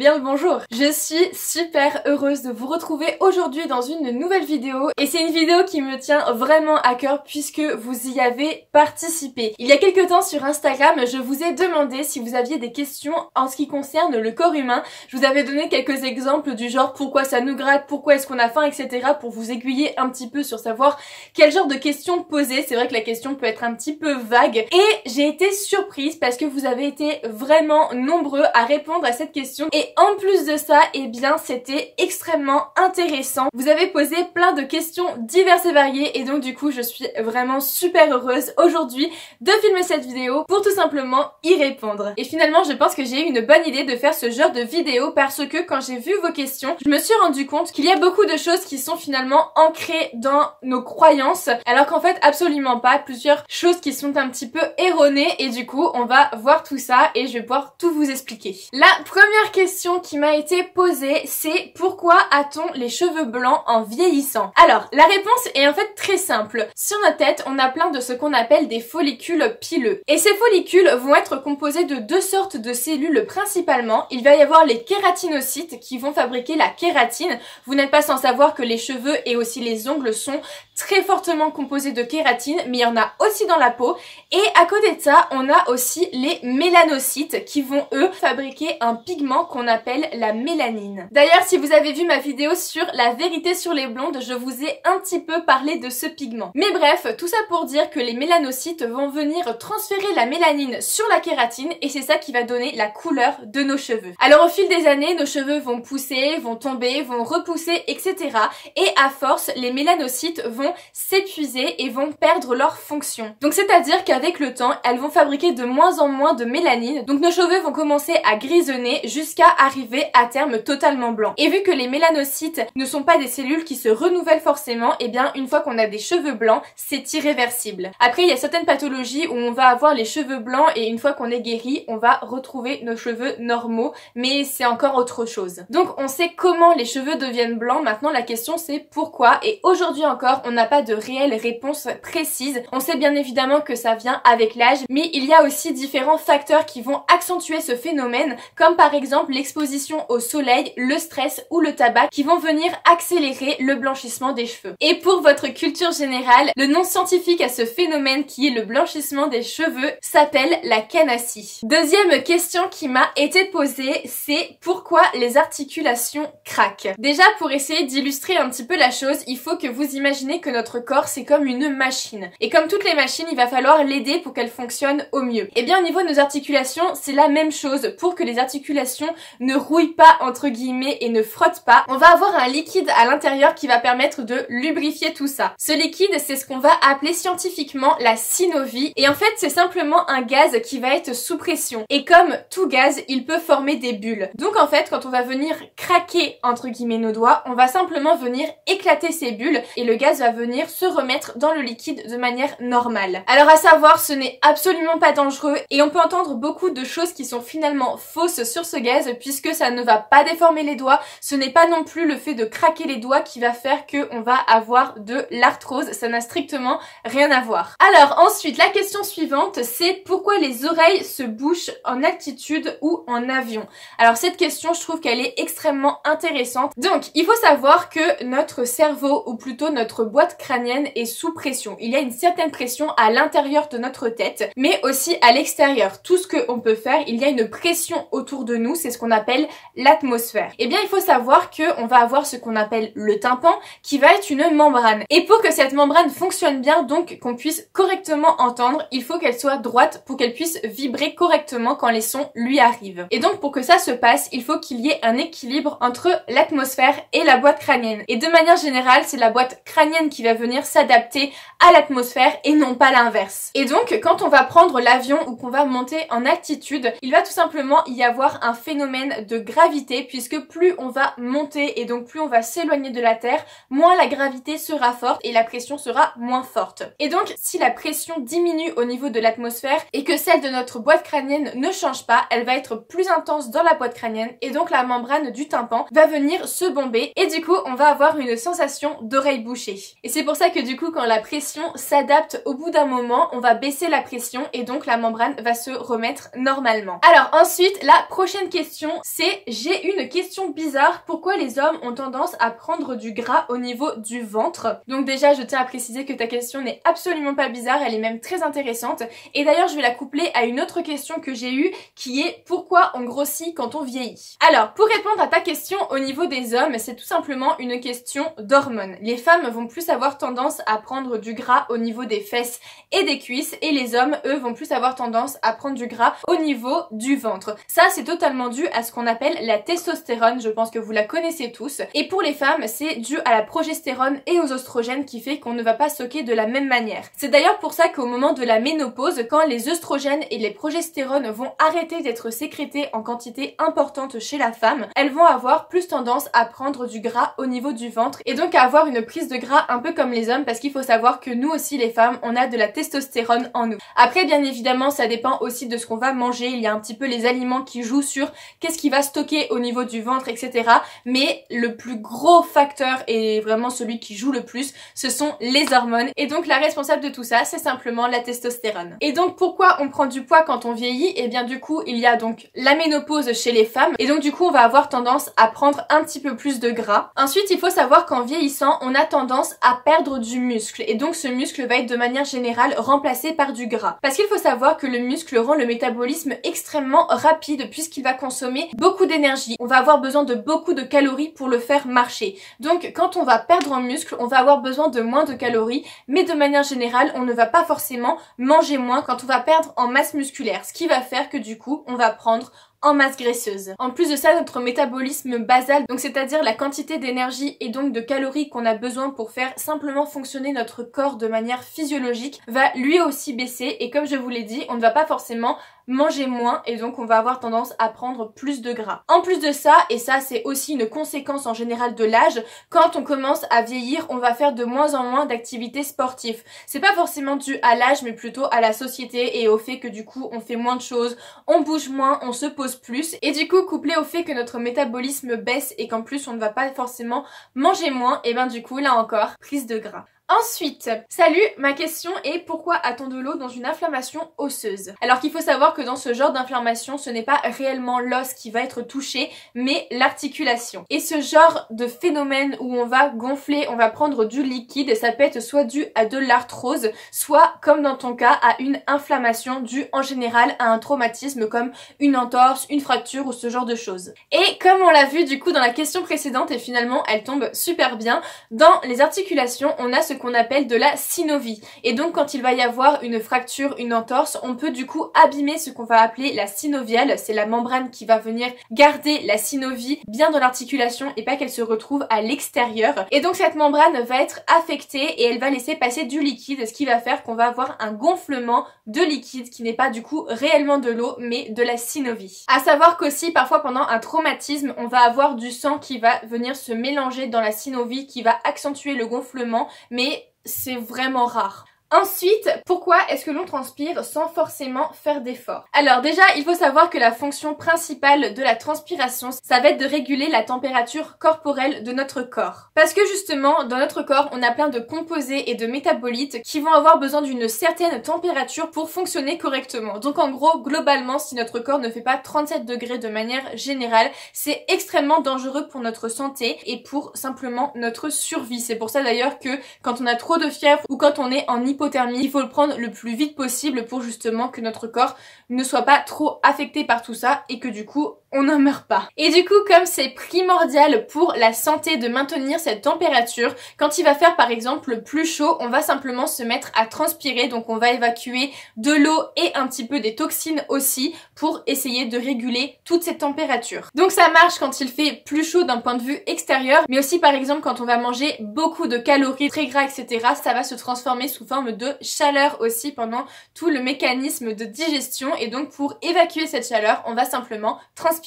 Bien le bonjour. Je suis super heureuse de vous retrouver aujourd'hui dans une nouvelle vidéo et c'est une vidéo qui me tient vraiment à cœur puisque vous y avez participé. Il y a quelques temps sur Instagram, je vous ai demandé si vous aviez des questions en ce qui concerne le corps humain. Je vous avais donné quelques exemples du genre pourquoi ça nous gratte, pourquoi est-ce qu'on a faim, etc. pour vous aiguiller un petit peu sur savoir quel genre de questions poser. C'est vrai que la question peut être un petit peu vague et j'ai été surprise parce que vous avez été vraiment nombreux à répondre à cette question et en plus de ça, eh bien c'était extrêmement intéressant. Vous avez posé plein de questions diverses et variées et donc du coup je suis vraiment super heureuse aujourd'hui de filmer cette vidéo pour tout simplement y répondre. Et finalement je pense que j'ai eu une bonne idée de faire ce genre de vidéo parce que quand j'ai vu vos questions, je me suis rendu compte qu'il y a beaucoup de choses qui sont finalement ancrées dans nos croyances alors qu'en fait absolument pas, plusieurs choses qui sont un petit peu erronées et du coup on va voir tout ça et je vais pouvoir tout vous expliquer. La première question qui m'a été posée, c'est pourquoi a-t-on les cheveux blancs en vieillissant? Alors, la réponse est en fait très simple. Sur notre tête, on a plein de ce qu'on appelle des follicules pileux. Et ces follicules vont être composés de deux sortes de cellules principalement. Il va y avoir les kératinocytes qui vont fabriquer la kératine. Vous n'êtes pas sans savoir que les cheveux et aussi les ongles sont très fortement composés de kératine, mais il y en a aussi dans la peau. Et à côté de ça, on a aussi les mélanocytes qui vont eux fabriquer un pigment qu'on appelle la mélanine. D'ailleurs, si vous avez vu ma vidéo sur la vérité sur les blondes, je vous ai un petit peu parlé de ce pigment. Mais bref, tout ça pour dire que les mélanocytes vont venir transférer la mélanine sur la kératine et c'est ça qui va donner la couleur de nos cheveux. Alors au fil des années, nos cheveux vont pousser, vont tomber, vont repousser, etc. Et à force, les mélanocytes vont s'épuiser et vont perdre leur fonction. Donc c'est-à-dire qu'avec le temps, elles vont fabriquer de moins en moins de mélanine. Donc nos cheveux vont commencer à grisonner jusqu'à arriver à terme totalement blanc. Et vu que les mélanocytes ne sont pas des cellules qui se renouvellent forcément, et bien une fois qu'on a des cheveux blancs, c'est irréversible. Après, il y a certaines pathologies où on va avoir les cheveux blancs et une fois qu'on est guéri, on va retrouver nos cheveux normaux, mais c'est encore autre chose. Donc on sait comment les cheveux deviennent blancs, maintenant la question c'est pourquoi, et aujourd'hui encore, on n'a pas de réelle réponse précise. On sait bien évidemment que ça vient avec l'âge, mais il y a aussi différents facteurs qui vont accentuer ce phénomène, comme par exemple l'exposition au soleil, le stress ou le tabac qui vont venir accélérer le blanchissement des cheveux. Et pour votre culture générale, le nom scientifique à ce phénomène qui est le blanchissement des cheveux s'appelle la canacie. Deuxième question qui m'a été posée, c'est pourquoi les articulations craquent? Déjà, pour essayer d'illustrer un petit peu la chose, il faut que vous imaginez que notre corps c'est comme une machine. Et comme toutes les machines, il va falloir l'aider pour qu'elle fonctionne au mieux. Et bien au niveau de nos articulations, c'est la même chose. Pour que les articulations ne rouillent pas entre guillemets et ne frottent pas, on va avoir un liquide à l'intérieur qui va permettre de lubrifier tout ça. Ce liquide, c'est ce qu'on va appeler scientifiquement la synovie. Et en fait, c'est simplement un gaz qui va être sous pression. Et comme tout gaz, il peut former des bulles. Donc en fait, quand on va venir craquer entre guillemets nos doigts, on va simplement venir éclater ces bulles et le gaz va venir se remettre dans le liquide de manière normale. Alors à savoir, ce n'est absolument pas dangereux et on peut entendre beaucoup de choses qui sont finalement fausses sur ce gaz puisque ça ne va pas déformer les doigts, ce n'est pas non plus le fait de craquer les doigts qui va faire qu'on va avoir de l'arthrose, ça n'a strictement rien à voir. Alors ensuite, la question suivante, c'est pourquoi les oreilles se bouchent en altitude ou en avion? Alors cette question, je trouve qu'elle est extrêmement intéressante. Donc il faut savoir que notre cerveau, ou plutôt notre boîte crânienne est sous pression. Il y a une certaine pression à l'intérieur de notre tête, mais aussi à l'extérieur. Tout ce qu'on peut faire, il y a une pression autour de nous, c'est ce qu'on appelle l'atmosphère. Et bien il faut savoir qu'on va avoir ce qu'on appelle le tympan, qui va être une membrane. Et pour que cette membrane fonctionne bien, donc qu'on puisse correctement entendre, il faut qu'elle soit droite pour qu'elle puisse vibrer correctement quand les sons lui arrivent. Et donc pour que ça se passe, il faut qu'il y ait un équilibre entre l'atmosphère et la boîte crânienne. Et de manière générale, c'est la boîte crânienne qui va venir s'adapter à l'atmosphère et non pas l'inverse. Et donc quand on va prendre l'avion ou qu'on va monter en altitude, il va tout simplement y avoir un phénomène de gravité puisque plus on va monter et donc plus on va s'éloigner de la Terre, moins la gravité sera forte et la pression sera moins forte. Et donc si la pression diminue au niveau de l'atmosphère et que celle de notre boîte crânienne ne change pas, elle va être plus intense dans la boîte crânienne et donc la membrane du tympan va venir se bomber et du coup on va avoir une sensation d'oreille bouchée. Et c'est pour ça que du coup quand la pression s'adapte au bout d'un moment, on va baisser la pression et donc la membrane va se remettre normalement. Alors ensuite, la prochaine question, c'est: j'ai une question bizarre, pourquoi les hommes ont tendance à prendre du gras au niveau du ventre? Donc déjà, je tiens à préciser que ta question n'est absolument pas bizarre, elle est même très intéressante. Et d'ailleurs, je vais la coupler à une autre question que j'ai eue, qui est: pourquoi on grossit quand on vieillit? Alors, pour répondre à ta question au niveau des hommes, c'est tout simplement une question d'hormones. Les femmes vont plus avoir tendance à prendre du gras au niveau des fesses et des cuisses, et les hommes, eux, vont plus avoir tendance à prendre du gras au niveau du ventre. Ça, c'est totalement dû à ce qu'on appelle la testostérone, je pense que vous la connaissez tous. Et pour les femmes, c'est dû à la progestérone et aux oestrogènes qui fait qu'on ne va pas stocker de la même manière. C'est d'ailleurs pour ça qu'au moment de la ménopause, quand les oestrogènes et les progestérones vont arrêter d'être sécrétés en quantité importante chez la femme, elles vont avoir plus tendance à prendre du gras au niveau du ventre et donc à avoir une prise de gras un peu comme les hommes, parce qu'il faut savoir que nous aussi les femmes, on a de la testostérone en nous. Après, bien évidemment, ça dépend aussi de ce qu'on va manger. Il y a un petit peu les aliments qui jouent sur qu'est-ce qui va stocker au niveau du ventre, etc. Mais le plus gros facteur et vraiment celui qui joue le plus, ce sont les hormones. Et donc la responsable de tout ça, c'est simplement la testostérone. Et donc pourquoi on prend du poids quand on vieillit? Et bien du coup, il y a donc la ménopause chez les femmes. Et donc du coup, on va avoir tendance à prendre un petit peu plus de gras. Ensuite, il faut savoir qu'en vieillissant, on a tendance à perdre du muscle. Et donc ce muscle va être de manière générale remplacé par du gras. Parce qu'il faut savoir que le muscle rend le métabolisme extrêmement rapide puisqu'il va consommer beaucoup d'énergie. On va avoir besoin de beaucoup de calories pour le faire marcher. Donc quand on va perdre en muscle, on va avoir besoin de moins de calories, mais de manière générale, on ne va pas forcément manger moins quand on va perdre en masse musculaire, ce qui va faire que du coup, on va prendre en masse graisseuse. En plus de ça, notre métabolisme basal, donc c'est-à-dire la quantité d'énergie et donc de calories qu'on a besoin pour faire simplement fonctionner notre corps de manière physiologique, va lui aussi baisser, et comme je vous l'ai dit, on ne va pas forcément manger moins et donc on va avoir tendance à prendre plus de gras. En plus de ça, et ça c'est aussi une conséquence en général de l'âge, quand on commence à vieillir, on va faire de moins en moins d'activités sportives. C'est pas forcément dû à l'âge, mais plutôt à la société et au fait que du coup on fait moins de choses, on bouge moins, on se pose plus, et du coup couplé au fait que notre métabolisme baisse et qu'en plus on ne va pas forcément manger moins, et ben du coup là encore, prise de gras. Ensuite, salut, ma question est: pourquoi a-t-on de l'eau dans une inflammation osseuse? Alors qu'il faut savoir que dans ce genre d'inflammation, ce n'est pas réellement l'os qui va être touché, mais l'articulation. Et ce genre de phénomène où on va gonfler, on va prendre du liquide, ça peut être soit dû à de l'arthrose, soit, comme dans ton cas, à une inflammation due en général à un traumatisme comme une entorse, une fracture ou ce genre de choses. Et comme on l'a vu du coup dans la question précédente, et finalement elle tombe super bien, dans les articulations, on a ce qu'on appelle de la synovie. Et donc quand il va y avoir une fracture, une entorse, on peut du coup abîmer ce qu'on va appeler la synoviale. C'est la membrane qui va venir garder la synovie bien dans l'articulation et pas qu'elle se retrouve à l'extérieur. Et donc cette membrane va être affectée et elle va laisser passer du liquide, ce qui va faire qu'on va avoir un gonflement de liquide qui n'est pas du coup réellement de l'eau mais de la synovie. À savoir qu'aussi parfois pendant un traumatisme, on va avoir du sang qui va venir se mélanger dans la synovie, qui va accentuer le gonflement, mais c'est vraiment rare. Ensuite, pourquoi est-ce que l'on transpire sans forcément faire d'efforts? Alors déjà, il faut savoir que la fonction principale de la transpiration, ça va être de réguler la température corporelle de notre corps. Parce que justement, dans notre corps, on a plein de composés et de métabolites qui vont avoir besoin d'une certaine température pour fonctionner correctement. Donc en gros, globalement, si notre corps ne fait pas 37 degrés de manière générale, c'est extrêmement dangereux pour notre santé et pour simplement notre survie. C'est pour ça d'ailleurs que quand on a trop de fièvre ou quand on est en hypothermie, il faut le prendre le plus vite possible pour justement que notre corps ne soit pas trop affecté par tout ça et que du coup on n'en meurt pas. Et du coup, comme c'est primordial pour la santé de maintenir cette température, quand il va faire par exemple plus chaud, on va simplement se mettre à transpirer, donc on va évacuer de l'eau et un petit peu des toxines aussi pour essayer de réguler toute cette température. Donc ça marche quand il fait plus chaud d'un point de vue extérieur, mais aussi par exemple quand on va manger beaucoup de calories, très gras, etc. Ça va se transformer sous forme de chaleur aussi pendant tout le mécanisme de digestion, et donc pour évacuer cette chaleur, on va simplement transpirer.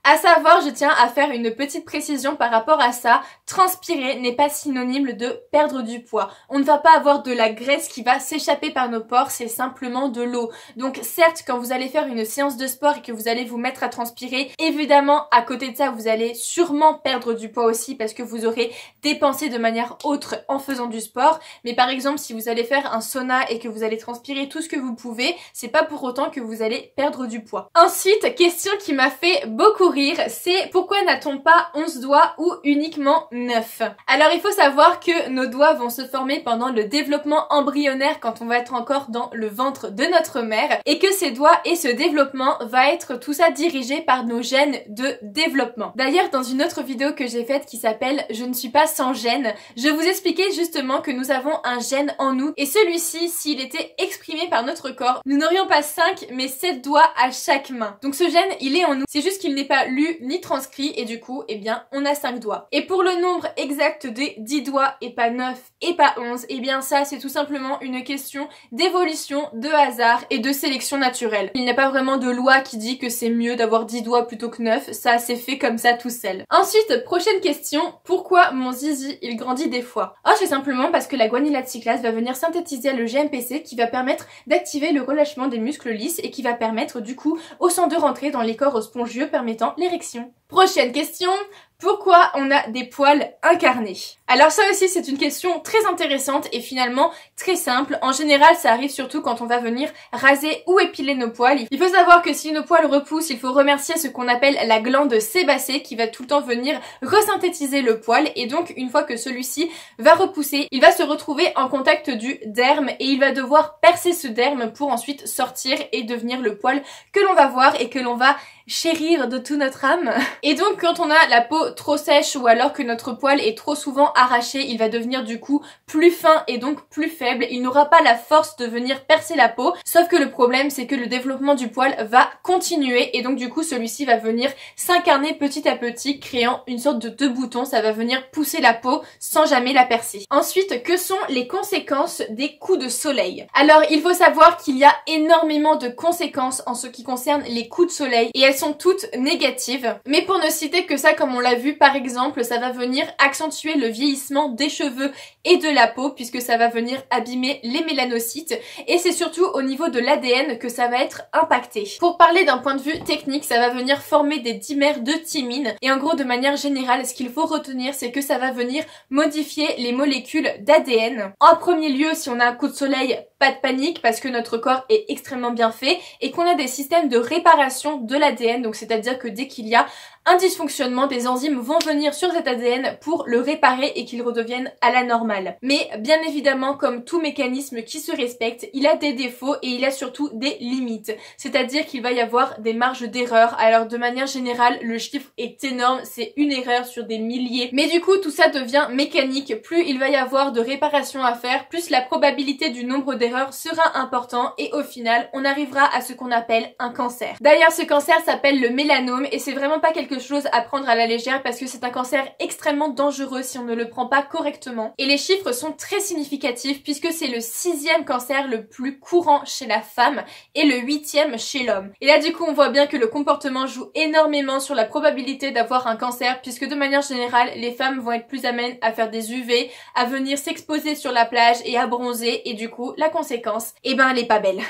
À savoir, je tiens à faire une petite précision par rapport à ça, transpirer n'est pas synonyme de perdre du poids. On ne va pas avoir de la graisse qui va s'échapper par nos pores, c'est simplement de l'eau. Donc certes, quand vous allez faire une séance de sport et que vous allez vous mettre à transpirer, évidemment à côté de ça vous allez sûrement perdre du poids aussi parce que vous aurez dépensé de manière autre en faisant du sport. Mais par exemple si vous allez faire faire un sauna et que vous allez transpirer tout ce que vous pouvez, c'est pas pour autant que vous allez perdre du poids. Ensuite, question qui m'a fait beaucoup rire, c'est pourquoi n'a-t-on pas 11 doigts ou uniquement 9? Alors il faut savoir que nos doigts vont se former pendant le développement embryonnaire quand on va être encore dans le ventre de notre mère et que ces doigts et ce développement va être tout ça dirigé par nos gènes de développement. D'ailleurs, dans une autre vidéo que j'ai faite qui s'appelle « Je ne suis pas sans gène », je vous expliquais justement que nous avons un gène en nous et celui-ci, s'il était exprimé par notre corps, nous n'aurions pas 5 mais 7 doigts à chaque main. Donc ce gène, il est en nous, c'est juste qu'il n'est pas lu ni transcrit et du coup, eh bien, on a 5 doigts. Et pour le nombre exact des 10 doigts et pas 9 et pas 11, eh bien ça, c'est tout simplement une question d'évolution, de hasard et de sélection naturelle. Il n'y a pas vraiment de loi qui dit que c'est mieux d'avoir 10 doigts plutôt que 9, ça c'est fait comme ça tout seul. Ensuite, prochaine question, pourquoi mon zizi il grandit des fois? Oh, c'est simplement parce que la guanylate cyclase va venir synthétiser le GMPC qui va permettre d'activer le relâchement des muscles lisses et qui va permettre du coup au sang de rentrer dans les corps spongieux permettant l'érection. Prochaine question, pourquoi on a des poils incarnés? Alors ça aussi c'est une question très intéressante et finalement très simple. En général ça arrive surtout quand on va venir raser ou épiler nos poils. Il faut savoir que si nos poils repoussent, il faut remercier ce qu'on appelle la glande sébacée qui va tout le temps venir resynthétiser le poil et donc une fois que celui-ci va repousser, il va se retrouver en contact du derme et il va devoir percer ce derme pour ensuite sortir et devenir le poil que l'on va voir et que l'on va chérir de toute notre âme. Et donc quand on a la peau trop sèche ou alors que notre poil est trop souvent arraché, il va devenir du coup plus fin et donc plus faible. Il n'aura pas la force de venir percer la peau. Sauf que le problème c'est que le développement du poil va continuer et donc du coup celui-ci va venir s'incarner petit à petit créant une sorte de deux boutons. Ça va venir pousser la peau sans jamais la percer. Ensuite, que sont les conséquences des coups de soleil? Alors il faut savoir qu'il y a énormément de conséquences en ce qui concerne les coups de soleil et elles sont toutes négatives. Mais pour ne citer que ça, comme on l'a vu par exemple, ça va venir accentuer le vieillissement des cheveux et de la peau puisque ça va venir abîmer les mélanocytes et c'est surtout au niveau de l'ADN que ça va être impacté. Pour parler d'un point de vue technique, ça va venir former des dimères de thymine et en gros de manière générale ce qu'il faut retenir c'est que ça va venir modifier les molécules d'ADN. En premier lieu, si on a un coup de soleil, pas de panique parce que notre corps est extrêmement bien fait et qu'on a des systèmes de réparation de l'ADN, donc c'est-à-dire que dès qu'il y a un dysfonctionnement, des enzymes vont venir sur cet ADN pour le réparer et qu'il redevienne à la normale. Mais bien évidemment, comme tout mécanisme qui se respecte, il a des défauts et il a surtout des limites. C'est-à-dire qu'il va y avoir des marges d'erreur. Alors de manière générale, le chiffre est énorme, c'est une erreur sur des milliers. Mais du coup, tout ça devient mécanique. Plus il va y avoir de réparations à faire, plus la probabilité du nombre d'erreurs sera important et au final, on arrivera à ce qu'on appelle un cancer. D'ailleurs, ce cancer s'appelle le mélanome et c'est vraiment pas quelque chose à prendre à la légère parce que c'est un cancer extrêmement dangereux si on ne le prend pas correctement. Et les chiffres sont très significatifs puisque c'est le 6e cancer le plus courant chez la femme et le 8e chez l'homme. Et là du coup on voit bien que le comportement joue énormément sur la probabilité d'avoir un cancer puisque de manière générale les femmes vont être plus amènes à faire des UV, à venir s'exposer sur la plage et à bronzer et du coup la conséquence, eh ben elle est pas belle.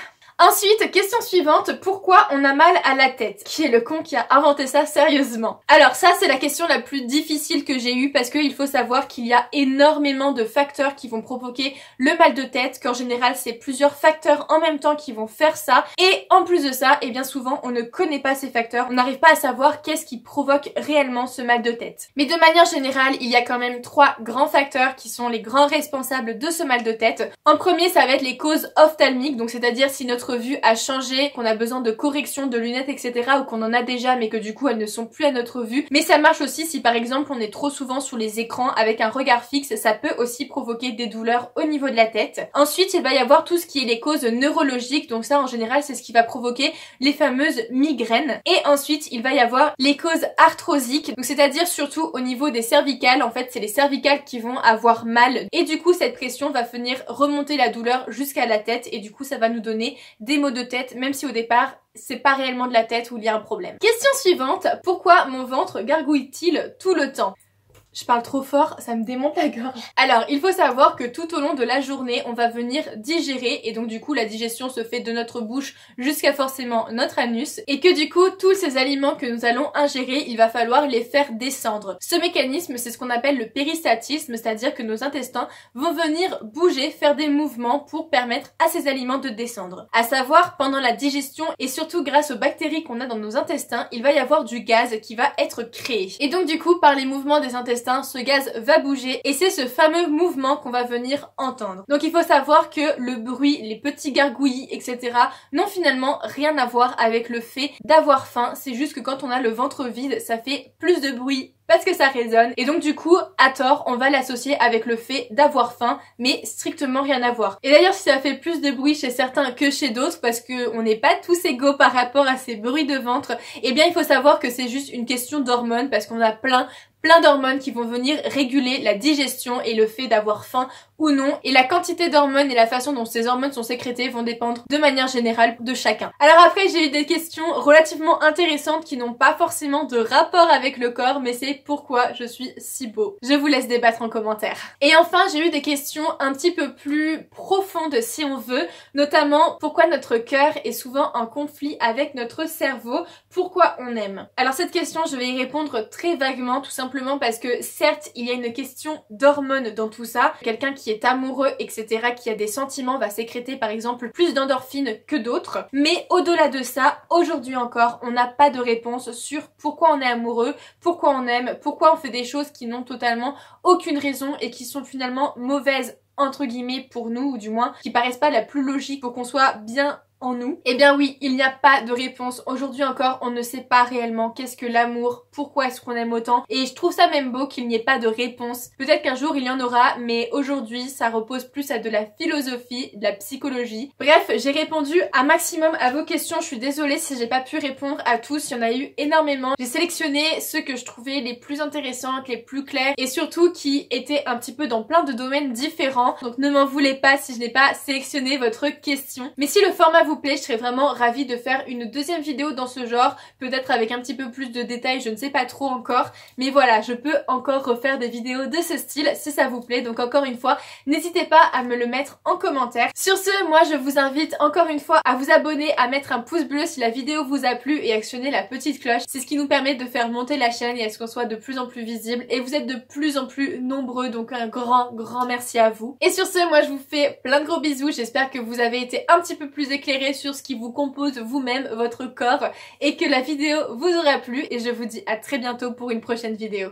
Ensuite, question suivante, pourquoi on a mal à la tête? Qui est le con qui a inventé ça sérieusement? Alors ça, c'est la question la plus difficile que j'ai eue parce qu'il faut savoir qu'il y a énormément de facteurs qui vont provoquer le mal de tête, qu'en général, c'est plusieurs facteurs en même temps qui vont faire ça. Et en plus de ça, et bien souvent, on ne connaît pas ces facteurs, on n'arrive pas à savoir qu'est-ce qui provoque réellement ce mal de tête. Mais de manière générale, il y a quand même 3 grands facteurs qui sont les grands responsables de ce mal de tête. En premier, ça va être les causes ophtalmiques, donc c'est-à-dire si notre vue a changé, qu'on a besoin de correction de lunettes etc ou qu'on en a déjà mais que du coup elles ne sont plus à notre vue. Mais ça marche aussi si par exemple on est trop souvent sur les écrans avec un regard fixe, ça peut aussi provoquer des douleurs au niveau de la tête. Ensuite il va y avoir tout ce qui est les causes neurologiques, donc ça en général c'est ce qui va provoquer les fameuses migraines. Et ensuite il va y avoir les causes arthrosiques, donc c'est-à-dire surtout au niveau des cervicales, en fait c'est les cervicales qui vont avoir mal et du coup cette pression va venir remonter la douleur jusqu'à la tête et du coup ça va nous donner des maux de tête, même si au départ c'est pas réellement de la tête où il y a un problème. Question suivante, pourquoi mon ventre gargouille-t-il tout le temps? Je parle trop fort, ça me démonte la gorge. Alors, il faut savoir que tout au long de la journée, on va venir digérer et donc du coup la digestion se fait de notre bouche jusqu'à forcément notre anus et que du coup tous ces aliments que nous allons ingérer, il va falloir les faire descendre. Ce mécanisme, c'est ce qu'on appelle le péristaltisme, c'est-à-dire que nos intestins vont venir bouger, faire des mouvements pour permettre à ces aliments de descendre. À savoir, pendant la digestion et surtout grâce aux bactéries qu'on a dans nos intestins, il va y avoir du gaz qui va être créé. Et donc du coup, par les mouvements des intestins, ce gaz va bouger et c'est ce fameux mouvement qu'on va venir entendre. Donc il faut savoir que le bruit, les petits gargouillis, etc. n'ont finalement rien à voir avec le fait d'avoir faim. C'est juste que quand on a le ventre vide, ça fait plus de bruit parce que ça résonne et donc du coup à tort on va l'associer avec le fait d'avoir faim mais strictement rien à voir. Et d'ailleurs si ça fait plus de bruit chez certains que chez d'autres parce que on n'est pas tous égaux par rapport à ces bruits de ventre, eh bien il faut savoir que c'est juste une question d'hormones parce qu'on a plein d'hormones qui vont venir réguler la digestion et le fait d'avoir faim ou non, et la quantité d'hormones et la façon dont ces hormones sont sécrétées vont dépendre de manière générale de chacun. Alors après j'ai eu des questions relativement intéressantes qui n'ont pas forcément de rapport avec le corps, mais c'est pourquoi je suis si beau. Je vous laisse débattre en commentaire. Et enfin j'ai eu des questions un petit peu plus profondes si on veut, notamment pourquoi notre cœur est souvent en conflit avec notre cerveau, pourquoi on aime. Alors cette question je vais y répondre très vaguement, tout simplement parce que certes il y a une question d'hormones dans tout ça, quelqu'un qui est amoureux etc, qui a des sentiments va sécréter par exemple plus d'endorphines que d'autres, mais au-delà de ça, aujourd'hui encore on n'a pas de réponse sur pourquoi on est amoureux, pourquoi on aime, pourquoi on fait des choses qui n'ont totalement aucune raison et qui sont finalement mauvaises entre guillemets pour nous, ou du moins qui paraissent pas la plus logique pour qu'on soit bien en nous. Eh bien oui, il n'y a pas de réponse. Aujourd'hui encore, on ne sait pas réellement qu'est-ce que l'amour, pourquoi est-ce qu'on aime autant, et je trouve ça même beau qu'il n'y ait pas de réponse. Peut-être qu'un jour il y en aura, mais aujourd'hui ça repose plus à de la philosophie, de la psychologie. Bref, j'ai répondu un maximum à vos questions, je suis désolée si j'ai pas pu répondre à tous, il y en a eu énormément. J'ai sélectionné ceux que je trouvais les plus intéressantes, les plus clairs, et surtout qui étaient un petit peu dans plein de domaines différents, donc ne m'en voulez pas si je n'ai pas sélectionné votre question. Mais si le format vous plaît, je serais vraiment ravie de faire une deuxième vidéo dans ce genre, peut-être avec un petit peu plus de détails, je ne sais pas trop encore, mais voilà, je peux encore refaire des vidéos de ce style si ça vous plaît, donc encore une fois, n'hésitez pas à me le mettre en commentaire. Sur ce, moi je vous invite encore une fois à vous abonner, à mettre un pouce bleu si la vidéo vous a plu et actionner la petite cloche, c'est ce qui nous permet de faire monter la chaîne et à ce qu'on soit de plus en plus visible, et vous êtes de plus en plus nombreux, donc un grand merci à vous. Et sur ce, moi je vous fais plein de gros bisous, j'espère que vous avez été un petit peu plus éclairés sur ce qui vous compose vous-même, votre corps, et que la vidéo vous aura plu, et je vous dis à très bientôt pour une prochaine vidéo.